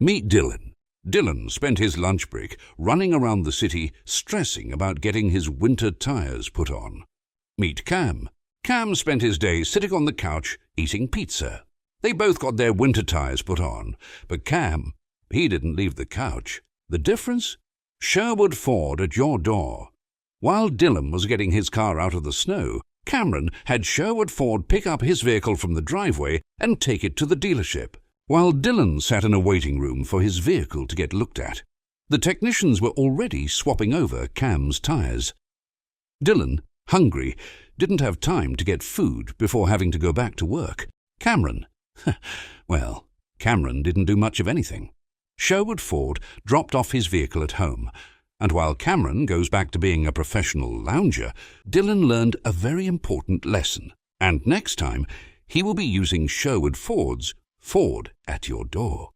Meet Dylan. Dylan spent his lunch break running around the city, stressing about getting his winter tires put on. Meet Cam. Cam spent his day sitting on the couch eating pizza. They both got their winter tires put on, but Cam, he didn't leave the couch. The difference? Sherwood Ford at your door. While Dylan was getting his car out of the snow, Cameron had Sherwood Ford pick up his vehicle from the driveway and take it to the dealership, while Dylan sat in a waiting room for his vehicle to get looked at. The technicians were already swapping over Cam's tires. Dylan, hungry, didn't have time to get food before having to go back to work. Cameron didn't do much of anything. Sherwood Ford dropped off his vehicle at home, and while Cameron goes back to being a professional lounger, Dylan learned a very important lesson, and next time he will be using Sherwood Ford's Ford at your door.